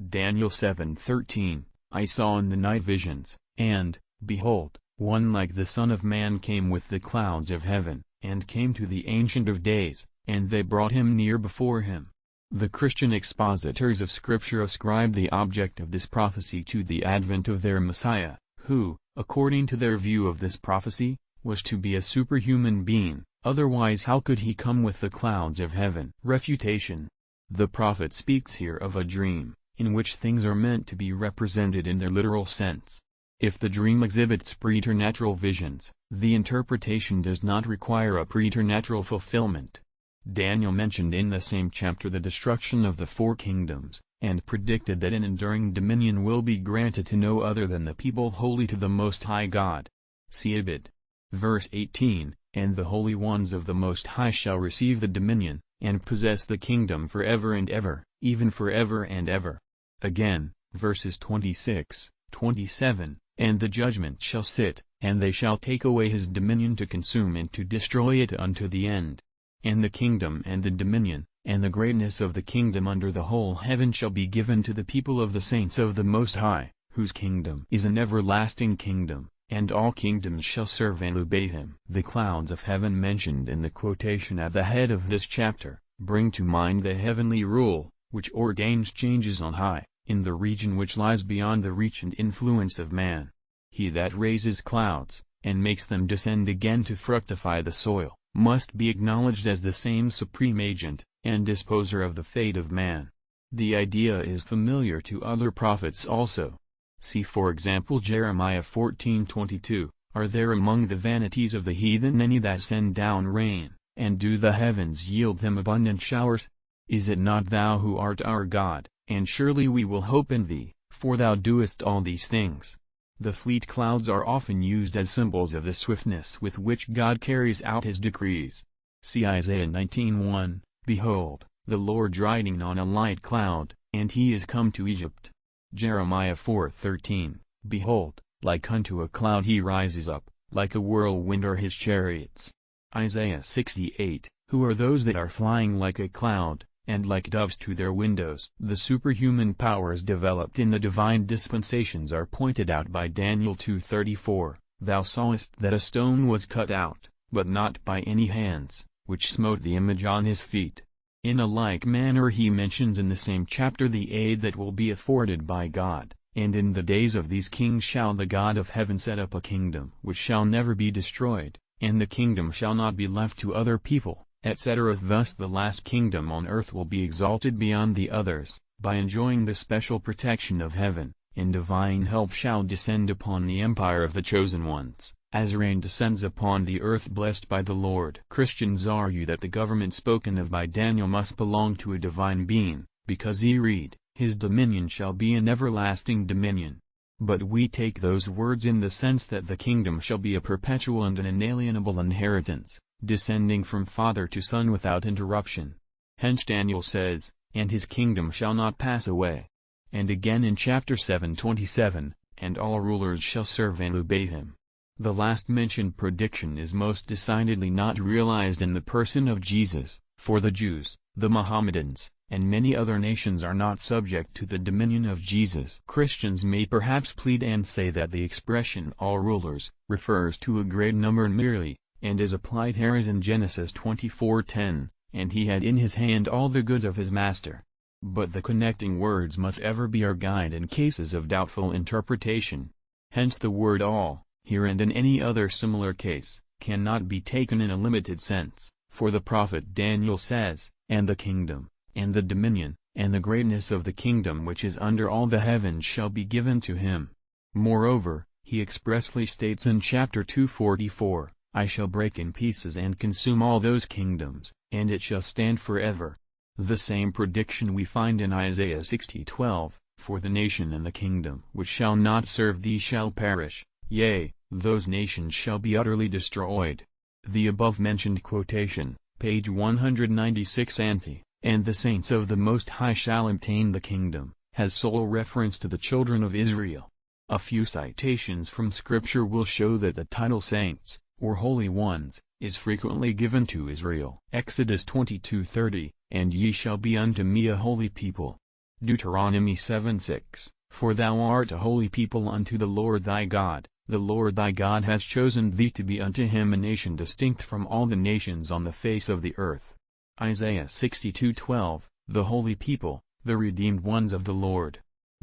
Daniel 7:13, I saw in the night visions, and, behold, one like the Son of Man came with the clouds of heaven, and came to the Ancient of Days, and they brought him near before him. The Christian expositors of Scripture ascribe the object of this prophecy to the advent of their Messiah, who, according to their view of this prophecy, was to be a superhuman being, otherwise how could he come with the clouds of heaven? Refutation. The prophet speaks here of a dream, in which things are meant to be represented in their literal sense. If the dream exhibits preternatural visions, the interpretation does not require a preternatural fulfillment. Daniel mentioned in the same chapter the destruction of the four kingdoms, and predicted that an enduring dominion will be granted to no other than the people holy to the Most High God. See Ibid. Verse 18, and the holy ones of the Most High shall receive the dominion, and possess the kingdom forever and ever, even forever and ever. Again, verses 26, 27, and the judgment shall sit, and they shall take away his dominion to consume and to destroy it unto the end. And the kingdom and the dominion, and the greatness of the kingdom under the whole heaven shall be given to the people of the saints of the Most High, whose kingdom is an everlasting kingdom, and all kingdoms shall serve and obey him. The clouds of heaven mentioned in the quotation at the head of this chapter, bring to mind the heavenly rule, which ordains changes on high, in the region which lies beyond the reach and influence of man. He that raises clouds, and makes them descend again to fructify the soil, must be acknowledged as the same supreme agent, and disposer of the fate of man. The idea is familiar to other prophets also. See for example Jeremiah 14:22, Are there among the vanities of the heathen any that send down rain, and do the heavens yield them abundant showers? Is it not thou who art our God, and surely we will hope in thee, for thou doest all these things. The fleet clouds are often used as symbols of the swiftness with which God carries out his decrees. See Isaiah 19:1, Behold, the Lord riding on a light cloud, and he is come to Egypt. Jeremiah 4:13, Behold, like unto a cloud he rises up, like a whirlwind are his chariots. Isaiah 68, Who are those that are flying like a cloud, and like doves to their windows? The superhuman powers developed in the divine dispensations are pointed out by Daniel 2:34, Thou sawest that a stone was cut out, but not by any hands, which smote the image on his feet. In a like manner he mentions in the same chapter the aid that will be afforded by God, and in the days of these kings shall the God of heaven set up a kingdom which shall never be destroyed, and the kingdom shall not be left to other people, etc. Thus the last kingdom on earth will be exalted beyond the others, by enjoying the special protection of heaven, and divine help shall descend upon the empire of the chosen ones, as rain descends upon the earth blessed by the Lord. Christians argue that the government spoken of by Daniel must belong to a divine being, because he read, His dominion shall be an everlasting dominion. But we take those words in the sense that the kingdom shall be a perpetual and an inalienable inheritance, descending from father to son without interruption. Hence Daniel says, And his kingdom shall not pass away. And again in chapter 7:27, And all rulers shall serve and obey him. The last mentioned prediction is most decidedly not realized in the person of Jesus, for the Jews, the Mohammedans, and many other nations are not subject to the dominion of Jesus. Christians may perhaps plead and say that the expression all rulers refers to a great number merely, and is applied here as in Genesis 24:10, and he had in his hand all the goods of his master. But the connecting words must ever be our guide in cases of doubtful interpretation. Hence the word all, here and in any other similar case, cannot be taken in a limited sense, for the prophet Daniel says, And the kingdom, and the dominion, and the greatness of the kingdom which is under all the heavens shall be given to him. Moreover, he expressly states in chapter 2:44, I shall break in pieces and consume all those kingdoms, and it shall stand forever. The same prediction we find in Isaiah 60:12, For the nation and the kingdom which shall not serve thee shall perish, yea, those nations shall be utterly destroyed. The above-mentioned quotation, page 196 ante, and the saints of the Most High shall obtain the kingdom, has sole reference to the children of Israel. A few citations from Scripture will show that the title saints, or holy ones, is frequently given to Israel. Exodus 22:30, And ye shall be unto me a holy people. Deuteronomy 7:6, For thou art a holy people unto the Lord thy God. The Lord thy God has chosen thee to be unto him a nation distinct from all the nations on the face of the earth. Isaiah 62:12, The holy people, the redeemed ones of the Lord.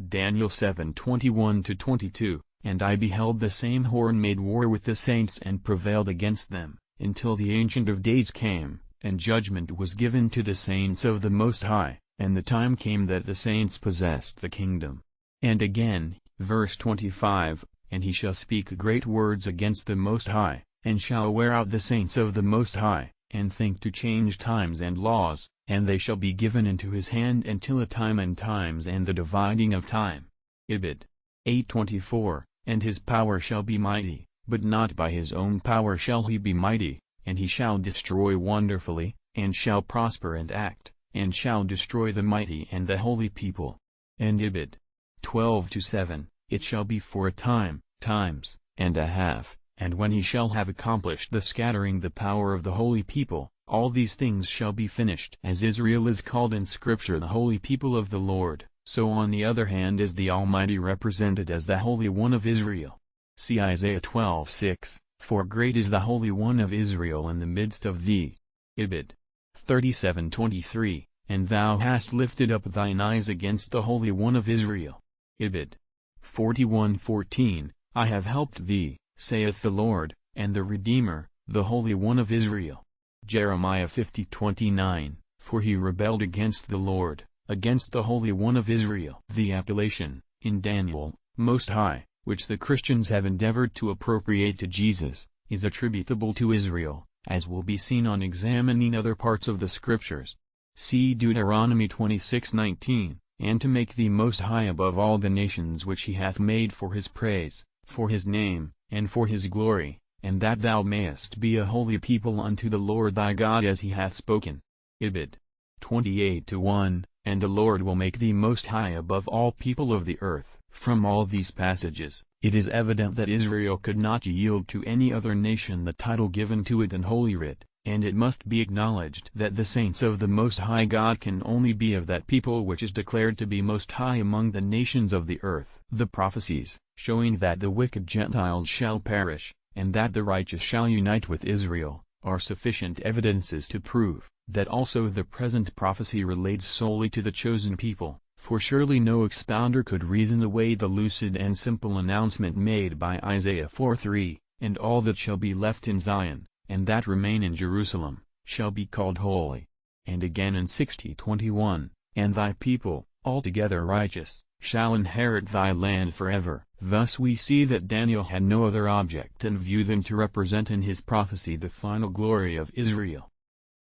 Daniel 7:21-22, And I beheld the same horn made war with the saints and prevailed against them, until the Ancient of Days came, and judgment was given to the saints of the Most High, and the time came that the saints possessed the kingdom. And again, verse 25, And he shall speak great words against the Most High, and shall wear out the saints of the Most High, and think to change times and laws, and they shall be given into his hand until a time and times and the dividing of time. Ibid. 8:24, And his power shall be mighty, but not by his own power shall he be mighty, and he shall destroy wonderfully, and shall prosper and act, and shall destroy the mighty and the holy people. And Ibid. 12:7, It shall be for a time, times, and a half, and when he shall have accomplished the scattering the power of the holy people, all these things shall be finished. As Israel is called in Scripture the holy people of the Lord, so on the other hand is the Almighty represented as the Holy One of Israel. See Isaiah 12:6, For great is the Holy One of Israel in the midst of thee. Ibid. 37:23, And thou hast lifted up thine eyes against the Holy One of Israel. Ibid. 41:14, I have helped thee, saith the Lord, and the Redeemer, the Holy One of Israel. Jeremiah 50:29, For he rebelled against the Lord, against the Holy One of Israel. The appellation, in Daniel, Most High, which the Christians have endeavored to appropriate to Jesus, is attributable to Israel, as will be seen on examining other parts of the Scriptures. See Deuteronomy 26:19, And to make thee most high above all the nations which he hath made for his praise, for his name, and for his glory, and that thou mayest be a holy people unto the Lord thy God as he hath spoken. Ibid. 28:1, And the Lord will make thee most high above all people of the earth. From all these passages, it is evident that Israel could not yield to any other nation the title given to it in Holy Writ, and it must be acknowledged that the saints of the Most High God can only be of that people which is declared to be most high among the nations of the earth. The prophecies, showing that the wicked Gentiles shall perish, and that the righteous shall unite with Israel, are sufficient evidences to prove that also the present prophecy relates solely to the chosen people, for surely no expounder could reason away the lucid and simple announcement made by Isaiah 4:3, And all that shall be left in Zion, and that remain in Jerusalem, shall be called holy. And again in 60:21, And thy people, altogether righteous, shall inherit thy land forever. Thus we see that Daniel had no other object in view than to represent in his prophecy the final glory of Israel.